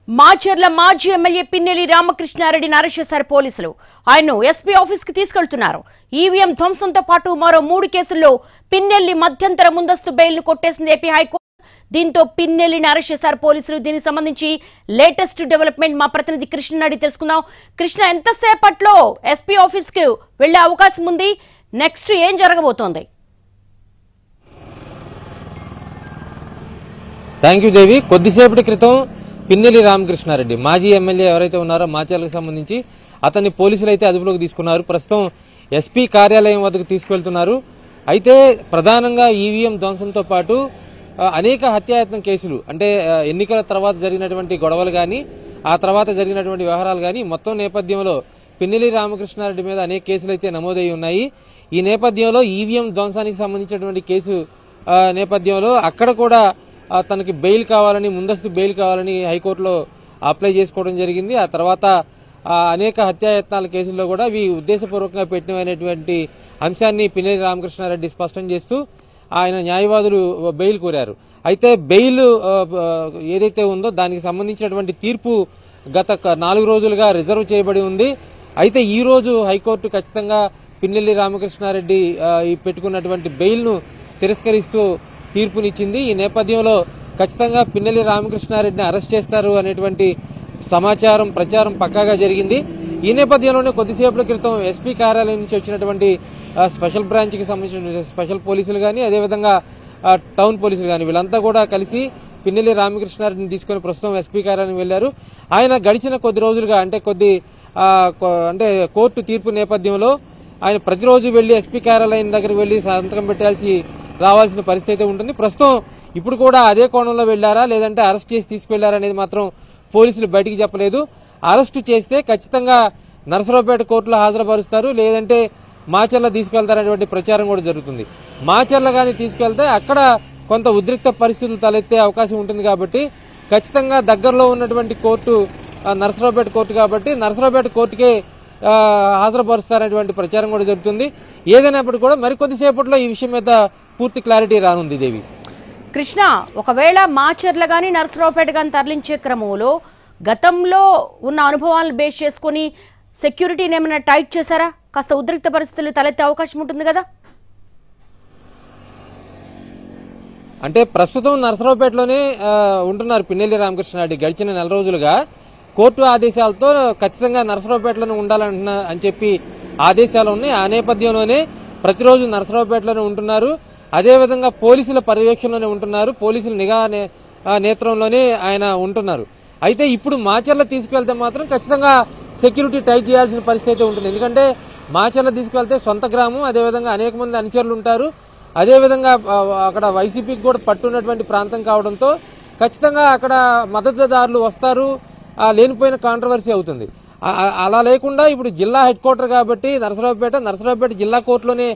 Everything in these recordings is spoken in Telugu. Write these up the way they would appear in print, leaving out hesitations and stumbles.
మాచర్ల మాజీ ఎమ్మెల్యే పిన్నెల్లి రామకృష్ణారెడ్డిని అరెస్ట్ చేశారు పోలీసులు. ఆయన్ను ఎస్పీ ఆఫీస్ కి తీసుకెళ్తున్నారు. ఈవీఎం ధ్వంసంతో పాటు మరో 3 కేసుల్లో పిన్నెల్లి మధ్యంతర ముందస్తు బెయిల్ ను కొట్టేసింది ఏపీ హైకోర్టు. దీంతో పిన్నెల్లిని అరెస్ట్ చేశారు పోలీసులు. దీనికి సంబంధించి లేటెస్ట్ డెవలప్మెంట్ మా ప్రతినిధి కృష్ణ అడిగి తెలుసుకుందాం. కృష్ణ, ఎంతసేపట్లో ఎస్పీ ఆఫీస్ కు వెళ్లే అవకాశం ఉంది? నెక్స్ట్ ఏం జరగబోతోంది? థ్యాంక్ యూ దేవి. కొద్దిసేపటి క్రితం పిన్నెల్లి రామకృష్ణారెడ్డి మాజీ ఎమ్మెల్యే ఎవరైతే ఉన్నారో మాచర్లకు సంబంధించి అతన్ని పోలీసులు అయితే అదుపులోకి తీసుకున్నారు. ప్రస్తుతం ఎస్పీ కార్యాలయం వద్దకు తీసుకువెళ్తున్నారు. అయితే ప్రధానంగా ఈవీఎం ధ్వంసంతో పాటు అనేక హత్యాయత్నం కేసులు, అంటే ఎన్నికల తర్వాత జరిగినటువంటి గొడవలు కానీ ఆ తర్వాత జరిగినటువంటి వ్యవహారాలు కానీ మొత్తం నేపథ్యంలో పిన్నెల్లి రామకృష్ణారెడ్డి మీద అనేక కేసులు అయితే నమోదై ఉన్నాయి. ఈ నేపథ్యంలో ఈవీఎం ధ్వంసానికి సంబంధించినటువంటి కేసు నేపథ్యంలో అక్కడ కూడా తనకి బెయిల్ కావాలని, ముందస్తు బెయిల్ కావాలని హైకోర్టులో అప్లై చేసుకోవడం జరిగింది. ఆ తర్వాత అనేక హత్యాయత్నాల కేసుల్లో కూడా ఇవి ఉద్దేశపూర్వకంగా పెట్టినటువంటి అంశాన్ని పిన్నెల్లి రామకృష్ణారెడ్డి స్పష్టం చేస్తూ ఆయన న్యాయవాదులు బెయిల్ కోరారు. అయితే బెయిల్ ఏదైతే ఉందో దానికి సంబంధించినటువంటి తీర్పు గత 4 రోజులుగా రిజర్వ్ చేయబడి ఉంది. అయితే ఈ రోజు హైకోర్టు ఖచ్చితంగా పిన్నెల్లి రామకృష్ణారెడ్డి పెట్టుకున్నటువంటి బెయిల్ ను తిరస్కరిస్తూ తీర్పునిచ్చింది. ఈ నేపథ్యంలో ఖచ్చితంగా పిన్నెల్లి రామకృష్ణారెడ్డిని అరెస్ట్ చేస్తారు అనేటువంటి సమాచారం, ప్రచారం పక్కాగా జరిగింది. ఈ నేపథ్యంలోనే కొద్దిసేపటి క్రితం ఎస్పీ కార్యాలయం నుంచి వచ్చినటువంటి స్పెషల్ బ్రాంచ్ కి సంబంధించిన స్పెషల్ పోలీసులు గానీ, అదేవిధంగా టౌన్ పోలీసులు గానీ వీళ్ళంతా కూడా కలిసి పిన్నెల్లి రామకృష్ణారెడ్డిని తీసుకుని ప్రస్తుతం ఎస్పీ కార్యాలయం వెళ్లారు. ఆయన గడిచిన కొద్ది రోజులుగా అంటే కోర్టు తీర్పు నేపథ్యంలో ఆయన ప్రతిరోజు వెళ్లి ఎస్పీ కార్యాలయం దగ్గరికి వెళ్లి సంతకం పెట్టాల్సి రావాల్సిన పరిస్థితి ఉంటుంది. ప్రస్తుతం ఇప్పుడు కూడా అదే కోణంలో వెళ్లారా లేదంటే అరెస్ట్ చేసి తీసుకువెళ్లారా అనేది మాత్రం పోలీసులు బయటికి చెప్పలేదు. అరెస్టు చేస్తే ఖచ్చితంగా నరసరావుపేట కోర్టులో హాజరుపరుస్తారు, లేదంటే మాచర్ల తీసుకెళ్తారనేటువంటి ప్రచారం కూడా జరుగుతుంది. మాచర్ల గాని తీసుకెళ్తే అక్కడ కొంత ఉద్రిక్త పరిస్థితులు తలెత్తే అవకాశం ఉంటుంది కాబట్టి ఖచ్చితంగా దగ్గరలో ఉన్నటువంటి కోర్టు నరసరావుపేట కోర్టు కాబట్టి నరసరావుపేట కోర్టుకే హాజరుపరుస్తారనేటువంటి ప్రచారం కూడా జరుగుతుంది. ఏదైనప్పటికీ కూడా మరికొద్దిసేపట్లో ఈ విషయం మీద పూర్తి క్లారిటీ రానుంది. దేవి, కృష్ణ, ఒకవేళ మాచర్ల గాని నరసరావుపేట గాని తరలించే క్రమంలో గతంలో ఉన్న అనుభవాలను బేస్ చేసుకుని సెక్యూరిటీని ఏమైనా టైట్ చేశారా? కాస్త ఉద్రిక్త పరిస్థితులు తలెత్తే అవకాశం ఉంటుంది కదా? అంటే ప్రస్తుతం నరసరావుపేటలోనే ఉంటున్నారు పిన్నెల్లి రామకృష్ణారెడ్డి. గడిచిన 4 రోజులుగా కోర్టు ఆదేశాలతో ఖచ్చితంగా నరసరావుపేటలోనే ఉండాలని చెప్పి ఆదేశాలు ఉన్నాయి. ఆ నేపథ్యంలోనే ప్రతిరోజు నరసరావుపేటలోనే ఉంటున్నారు. అదేవిధంగా పోలీసుల పర్యవేక్షణలోనే ఉంటున్నారు. పోలీసుల నిఘా నేత్రంలోనే ఆయన ఉంటున్నారు. అయితే ఇప్పుడు మాచర్ల తీసుకువెళ్తే మాత్రం ఖచ్చితంగా సెక్యూరిటీ టైట్ చేయాల్సిన పరిస్థితి ఉంటుంది. ఎందుకంటే మాచర్ల తీసుకువెళ్తే సొంత గ్రామం, అదేవిధంగా అనేక మంది అనుచరులు ఉంటారు. అదేవిధంగా అక్కడ వైసీపీకి కూడా పట్టున్నటువంటి ప్రాంతం కావడంతో ఖచ్చితంగా అక్కడ మద్దతుదారులు వస్తారు, లేనిపోయిన కాంట్రవర్సీ అవుతుంది. అలా లేకుండా ఇప్పుడు జిల్లా హెడ్ క్వార్టర్ కాబట్టి నరసరావుపేట జిల్లా కోర్టులోనే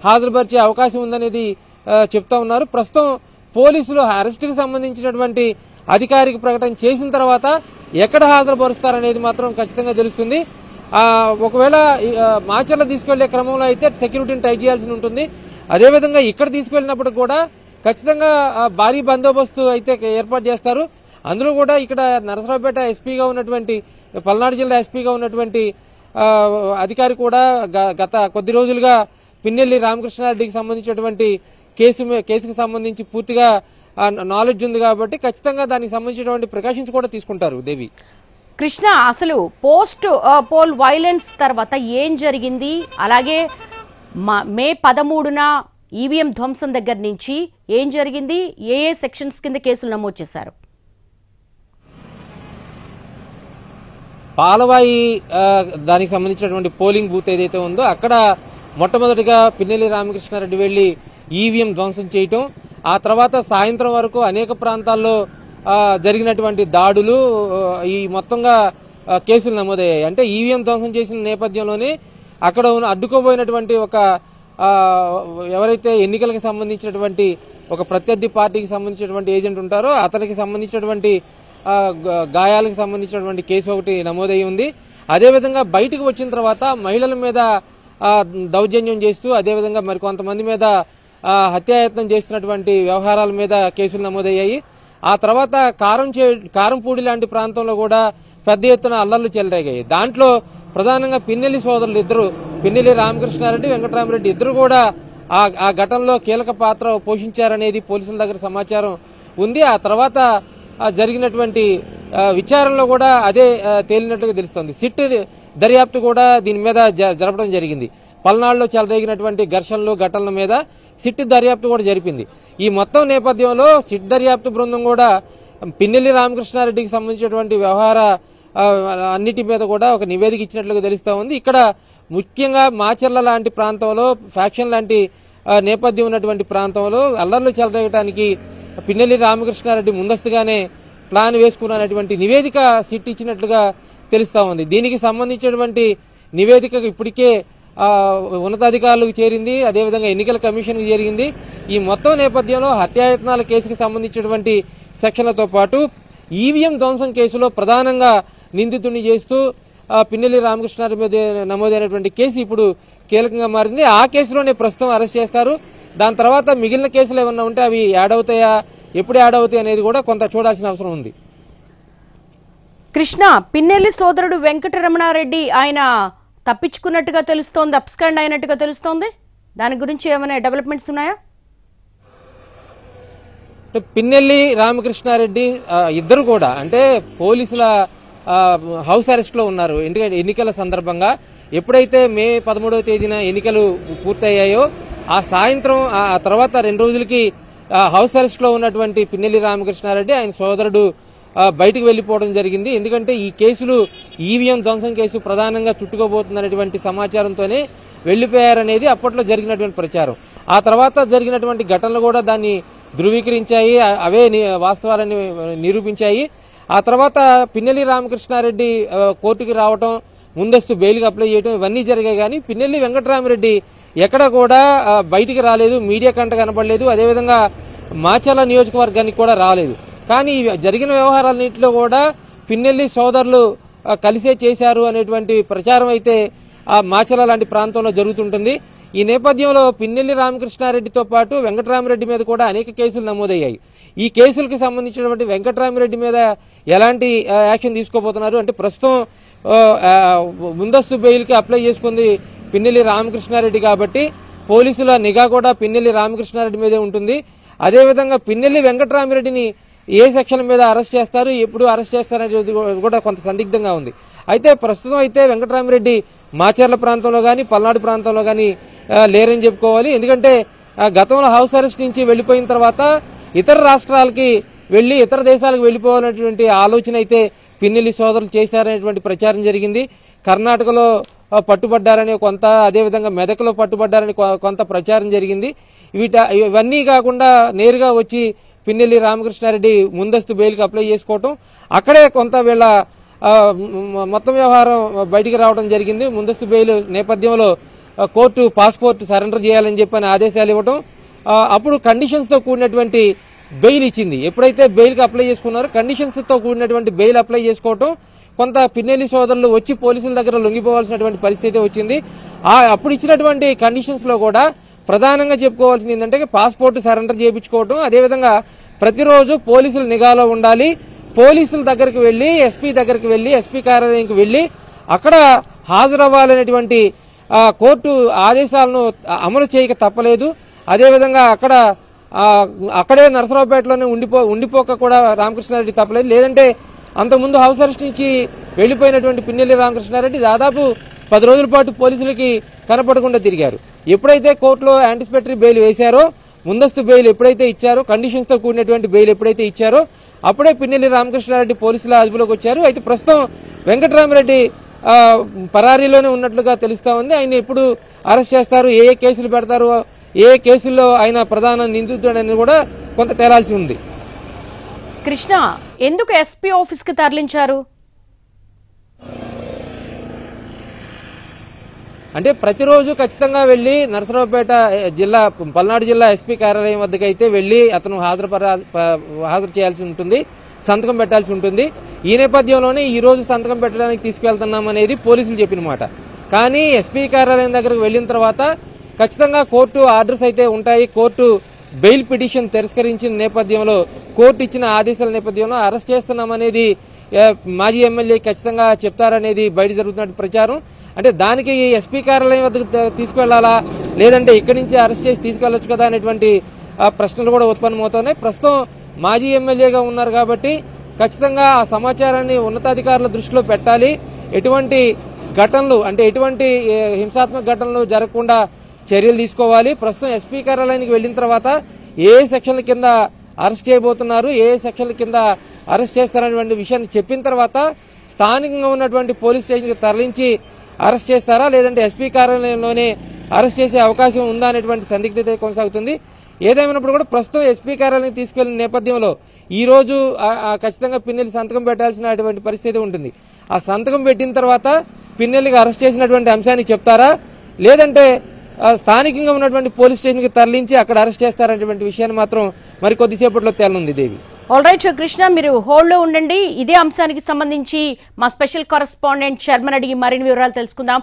హాజరుపరిచే అవకాశం ఉందనేది చెప్తా ఉన్నారు. ప్రస్తుతం పోలీసులు అరెస్టుకు సంబంధించినటువంటి అధికారిక ప్రకటన చేసిన తర్వాత ఎక్కడ హాజరుపరుస్తారనేది మాత్రం ఖచ్చితంగా తెలుస్తుంది. ఒకవేళ మాచర్ల తీసుకెళ్లే క్రమంలో అయితే సెక్యూరిటీని టైట్ చేయాల్సి ఉంటుంది. అదేవిధంగా ఇక్కడ తీసుకెళ్లినప్పుడు కూడా ఖచ్చితంగా భారీ బందోబస్తు అయితే ఏర్పాటు చేస్తారు. అందులో కూడా ఇక్కడ నరసరావుపేట ఎస్పీగా ఉన్నటువంటి, పల్నాడు జిల్లా ఎస్పీగా ఉన్నటువంటి అధికారి కూడా గత కొద్ది రోజులుగా పిన్నెల్లి రామకృష్ణారెడ్డికి సంబంధించినటువంటి కేసుకు సంబంధించి పూర్తిగా నాలెడ్జ్ ఉంది కాబట్టి ఖచ్చితంగా దానికి సంబంధించినటువంటి ప్రికాషన్స్ కూడా తీసుకుంటారు. దేవి, కృష్ణ, అసలు పోస్ట్ పోల్ వైలెన్స్ తర్వాత ఏం జరిగింది? అలాగే మే 13న ఈవీఎం ధ్వంసం దగ్గర నుంచి ఏం జరిగింది? ఏ సెక్షన్స్ కింద కేసులు నమోదు చేశారు? పాలవాయి దానికి సంబంధించినటువంటి పోలింగ్ బూత్ ఏదైతే ఉందో అక్కడ మొట్టమొదటిగా పిన్నెల్లి రామకృష్ణారెడ్డి వెళ్లి ఈవీఎం ధ్వంసం చేయటం, ఆ తర్వాత సాయంత్రం వరకు అనేక ప్రాంతాల్లో జరిగినటువంటి దాడులు, ఈ మొత్తంగా కేసులు నమోదయ్యాయి. అంటే ఈవీఎం ధ్వంసం చేసిన నేపథ్యంలోనే అక్కడ అడ్డుకోబోయినటువంటి ఎవరైతే ఎన్నికలకు సంబంధించినటువంటి ఒక ప్రత్యర్థి పార్టీకి సంబంధించినటువంటి ఏజెంట్ ఉంటారో అతనికి సంబంధించినటువంటి గాయాలకు సంబంధించినటువంటి కేసు ఒకటి నమోదయ్యి ఉంది. అదేవిధంగా బయటకు వచ్చిన తర్వాత మహిళల మీద దౌర్జన్యం చేస్తూ, అదేవిధంగా మరికొంతమంది మీద హత్యాయత్నం చేస్తున్నటువంటి వ్యవహారాల మీద కేసులు నమోదయ్యాయి. ఆ తర్వాత కారంపూడి లాంటి ప్రాంతంలో కూడా పెద్ద ఎత్తున అల్లర్లు చెలరేగాయి. దాంట్లో ప్రధానంగా పిన్నెల్లి సోదరులు ఇద్దరు, పిన్నెల్లి రామకృష్ణారెడ్డి, వెంకటరామరెడ్డి ఇద్దరు కూడా ఆ ఘటనలో కీలక పాత్ర పోషించారనేది పోలీసుల దగ్గర సమాచారం ఉంది. ఆ తర్వాత జరిగినటువంటి విచారణలో కూడా అదే తేలినట్లుగా తెలుస్తోంది. సిట్ దర్యాప్తు కూడా దీని మీద జరపడం జరిగింది. పల్నాడులో చెలరేగినటువంటి ఘర్షణలు ఘటనల మీద సిట్ దర్యాప్తు కూడా జరిపింది. ఈ మొత్తం నేపథ్యంలో సిట్ దర్యాప్తు బృందం కూడా పిన్నెల్లి రామకృష్ణారెడ్డికి సంబంధించినటువంటి వ్యవహార అన్నిటి మీద కూడా ఒక నివేదిక ఇచ్చినట్లుగా తెలుస్తా ఉంది. ఇక్కడ ముఖ్యంగా మాచర్ల లాంటి ప్రాంతంలో ఫ్యాక్షన్ లాంటి నేపథ్యం ఉన్నటువంటి ప్రాంతంలో అల్లర్లు చెలరేగడానికి పిన్నెల్లి రామకృష్ణారెడ్డి ముందస్తుగానే ప్లాన్ వేసుకున్నటువంటి నివేదిక సిట్ ఇచ్చినట్లుగా తెలుస్తా ఉంది. దీనికి సంబంధించినటువంటి నివేదిక ఇప్పటికే ఉన్నతాధికారులకు చేరింది, అదేవిధంగా ఎన్నికల కమిషన్కి చేరింది. ఈ మొత్తం నేపథ్యంలో హత్యాయత్నాల కేసుకు సంబంధించినటువంటి సెక్షన్లతో పాటు ఈవీఎం ధ్వంసం కేసులో ప్రధానంగా నిందితుడిని చేస్తూ పిన్నెల్లి రామకృష్ణారెడ్డి మీద నమోదైనటువంటి కేసు ఇప్పుడు కీలకంగా మారింది. ఆ కేసులోనే ప్రస్తుతం అరెస్ట్ చేస్తారు. దాని తర్వాత మిగిలిన కేసులు ఏమన్నా ఉంటే అవి యాడ్ అవుతాయా, ఎప్పుడు యాడ్ అవుతాయి అనేది కూడా కొంత చూడాల్సిన అవసరం ఉంది. కృష్ణ, పిన్నెల్లి సోదరుడు వెంకటరమణారెడ్డి ఆయన తప్పించుకున్నట్టుగా తెలుస్తోంది, అప్స్కాండ్ అయినట్టుగా తెలుస్తోంది. దాని గురించి ఏమైనా డెవలప్మెంట్స్ ఉన్నాయా? పిన్నెల్లి రామకృష్ణారెడ్డి ఇద్దరు కూడా అంటే పోలీసుల హౌస్ అరెస్ట్ లో ఉన్నారు. ఎందుకంటే ఎన్నికల సందర్భంగా ఎప్పుడైతే మే 13వ తేదీన ఎన్నికలు పూర్తయ్యాయో ఆ సాయంత్రం ఆ తర్వాత 2 రోజులకి హౌస్ అరెస్ట్ లో ఉన్నటువంటి పిన్నెల్లి రామకృష్ణారెడ్డి ఆయన సోదరుడు బయటకు వెళ్లిపోవడం జరిగింది. ఎందుకంటే ఈ కేసులు ఈవీఎం ధ్వంసం కేసు ప్రధానంగా చుట్టుకోబోతున్నటువంటి సమాచారంతోనే వెళ్లిపోయారనేది అప్పట్లో జరిగినటువంటి ప్రచారం. ఆ తర్వాత జరిగినటువంటి ఘటనలు కూడా దాన్ని ధృవీకరించాయి, అవే వాస్తవాలని నిరూపించాయి. ఆ తర్వాత పిన్నెల్లి రామకృష్ణారెడ్డి కోర్టుకి రావటం, ముందస్తు బెయిల్కి అప్లై చేయడం ఇవన్నీ జరిగాయి. కానీ పిన్నెల్లి వెంకటరామరెడ్డి ఎక్కడ కూడా బయటికి రాలేదు, మీడియా కంట కనపడలేదు, అదేవిధంగా మాచర్ల నియోజకవర్గానికి కూడా రాలేదు. కానీ జరిగిన వ్యవహారాలన్నింటిలో కూడా పిన్నెల్లి సోదరులు కలిసే చేశారు అనేటువంటి ప్రచారం అయితే ఆ మాచర్ల లాంటి ప్రాంతంలో జరుగుతుంటుంది. ఈ నేపథ్యంలో పిన్నెల్లి రామకృష్ణారెడ్డితో పాటు వెంకటరామరెడ్డి మీద కూడా అనేక కేసులు నమోదయ్యాయి. ఈ కేసులకు సంబంధించినటువంటి వెంకటరామరెడ్డి మీద ఎలాంటి యాక్షన్ తీసుకోబోతున్నారు అంటే ప్రస్తుతం ముందస్తు బెయిల్కి అప్లై చేసుకుంది పిన్నెల్లి రామకృష్ణారెడ్డి కాబట్టి పోలీసుల నిఘా కూడా పిన్నెల్లి రామకృష్ణారెడ్డి మీదే ఉంటుంది. అదేవిధంగా పిన్నెల్లి వెంకటరామరెడ్డిని ఏ సెక్షన్ మీద అరెస్ట్ చేస్తారు, ఎప్పుడు అరెస్ట్ చేస్తారనేది కూడా కొంత సందిగ్ధంగా ఉంది. అయితే ప్రస్తుతం అయితే వెంకటరామరెడ్డి మాచర్ల ప్రాంతంలో కానీ పల్నాడు ప్రాంతంలో కానీ లేరని చెప్పుకోవాలి. ఎందుకంటే గతంలో హౌస్ అరెస్ట్ నుంచి వెళ్లిపోయిన తర్వాత ఇతర రాష్ట్రాలకి వెళ్లి ఇతర దేశాలకు వెళ్లిపోవాలనేటువంటి ఆలోచన అయితే పిన్నెల్లి సోదరులు చేశారనేటువంటి ప్రచారం జరిగింది. కర్ణాటకలో పట్టుబడ్డారని కొంత, అదేవిధంగా మెదక్లో పట్టుబడ్డారని కొంత ప్రచారం జరిగింది. ఇవన్నీ కాకుండా నేరుగా వచ్చి పిన్నెల్లి రామకృష్ణారెడ్డి ముందస్తు బెయిల్కి అప్లై చేసుకోవటం, అక్కడే కొంత వీళ్ళ మొత్తం వ్యవహారం బయటికి రావడం జరిగింది. ముందస్తు బెయిల్ నేపథ్యంలో కోర్టు పాస్పోర్ట్ సరెండర్ చేయాలని చెప్పని ఆదేశాలు ఇవ్వటం, అప్పుడు కండిషన్స్ తో కూడినటువంటి బెయిల్ ఇచ్చింది. ఎప్పుడైతే బెయిల్ కి అప్లై చేసుకున్నారో కండిషన్స్ తో కూడినటువంటి బెయిల్ అప్లై చేసుకోవటం, కొంత పిన్నెల్లి సోదరులు వచ్చి పోలీసుల దగ్గర లొంగిపోవాల్సినటువంటి పరిస్థితి వచ్చింది. అప్పుడు ఇచ్చినటువంటి కండిషన్స్ లో కూడా ప్రధానంగా చెప్పుకోవాల్సింది ఏంటంటే పాస్పోర్ట్ సరెండర్ చేయించుకోవటం, అదేవిధంగా ప్రతిరోజు పోలీసుల నిఘాలో ఉండాలి, పోలీసుల దగ్గరికి వెళ్లి ఎస్పీ దగ్గరికి వెళ్లి ఎస్పీ కార్యాలయానికి వెళ్లి అక్కడ హాజరవ్వాలనేటువంటి కోర్టు ఆదేశాలను అమలు చేయక తప్పలేదు. అదేవిధంగా అక్కడే నరసరావుపేటలోనే ఉండిపోక కూడా రామకృష్ణారెడ్డి తప్పలేదు. లేదంటే అంతకుముందు హౌస్ అరెస్ట్ నుంచి వెళ్లిపోయినటువంటి పిన్నెల్లి రామకృష్ణారెడ్డి దాదాపు 10 రోజుల పాటు పోలీసులకి కనపడకుండా తిరిగారు. ఎప్పుడైతే కోర్టులో యాంటిసిపేటరీ బెయిల్ వేశారో, ముందస్తు బెయిల్ ఎప్పుడైతే ఇచ్చారో, కండిషన్స్ తో కూడినటువంటి బెయిల్ ఎప్పుడైతే ఇచ్చారో అప్పుడే పిన్నెల్లి రామకృష్ణారెడ్డి పోలీసుల అదుపులోకి వచ్చారు. అయితే ప్రస్తుతం వెంకటరామరెడ్డి పరారీలోనే ఉన్నట్లుగా తెలుస్తా ఉంది. ఆయన ఎప్పుడు అరెస్ట్ చేస్తారు, ఏ కేసులు పెడతారు, ఏ కేసుల్లో ఆయన ప్రధాన నిందితుడని కూడా కొంత తేలాల్సి ఉంది. కృష్ణ, ఎందుకు ఎస్పీ ఆఫీస్ కి తరలించారు? అంటే ప్రతిరోజు ఖచ్చితంగా వెళ్లి నరసరావుపేట జిల్లా పల్నాడు జిల్లా ఎస్పీ కార్యాలయం వద్దకు అయితే వెళ్లి అతను హాజరు చేయాల్సి ఉంటుంది, సంతకం పెట్టాల్సి ఉంటుంది. ఈ నేపథ్యంలోనే ఈ రోజు సంతకం పెట్టడానికి తీసుకెళ్తున్నామనేది పోలీసులు చెప్పిన మాట. కానీ ఎస్పీ కార్యాలయం దగ్గరకు వెళ్లిన తర్వాత ఖచ్చితంగా కోర్టు ఆర్డర్స్ అయితే ఉంటాయి, కోర్టు బెయిల్ పిటిషన్ తిరస్కరించిన నేపథ్యంలో కోర్టు ఇచ్చిన ఆదేశాల నేపథ్యంలో అరెస్ట్ చేస్తున్నామనేది మాజీ ఎమ్మెల్యే ఖచ్చితంగా చెప్తారనేది బయట జరుగుతున్న ప్రచారం. అంటే దానికి ఎస్పీ కార్యాలయం వద్దకు తీసుకెళ్లాలా, లేదంటే ఇక్కడి నుంచి అరెస్ట్ చేసి తీసుకెళ్లొచ్చు కదా అనేటువంటి ప్రశ్నలు కూడా ఉత్పన్నమవుతున్నాయి. ప్రస్తుతం మాజీ ఎమ్మెల్యేగా ఉన్నారు కాబట్టి ఖచ్చితంగా ఆ సమాచారాన్ని ఉన్నతాధికారుల దృష్టిలో పెట్టాలి. ఎటువంటి ఘటనలు అంటే ఎటువంటి హింసాత్మక ఘటనలు జరగకుండా చర్యలు తీసుకోవాలి. ప్రస్తుతం ఎస్పీ కార్యాలయానికి వెళ్లిన తర్వాత ఏ సెక్షన్ల కింద అరెస్ట్ చేయబోతున్నారు, ఏ సెక్షన్ల కింద అరెస్ట్ చేస్తారనేటువంటి విషయాన్ని చెప్పిన తర్వాత స్థానికంగా ఉన్నటువంటి పోలీస్ స్టేషన్కి తరలించి అరెస్ట్ చేస్తారా, లేదంటే ఎస్పీ కార్యాలయంలోనే అరెస్ట్ చేసే అవకాశం ఉందా అనేటువంటి సందిగ్ధత కొనసాగుతుంది. ఏదేమైనప్పుడు కూడా ప్రస్తుతం ఎస్పీ కార్యాలయం తీసుకెళ్లిన నేపథ్యంలో ఈ రోజు ఖచ్చితంగా పిన్నెల్లి సంతకం పెట్టాల్సినటువంటి పరిస్థితి ఉంటుంది. ఆ సంతకం పెట్టిన తర్వాత పిన్నెల్లికి అరెస్ట్ చేసినటువంటి అంశాన్ని చెప్తారా, లేదంటే స్థానికంగా ఉన్నటువంటి పోలీస్ స్టేషన్కి తరలించి అక్కడ అరెస్ట్ చేస్తారనేటువంటి విషయాన్ని మాత్రం మరి కొద్దిసేపట్లో తేలనుంది. దేవి, ఆల్ రైట్ కృష్ణ, మీరు హోల్డ్ లో ఉండండి. ఇదే అంశానికి సంబంధించి మా స్పెషల్ కరెస్పాండెంట్ శర్మని అడిగి మరిన్ని వివరాలు తెలుసుకుందాం.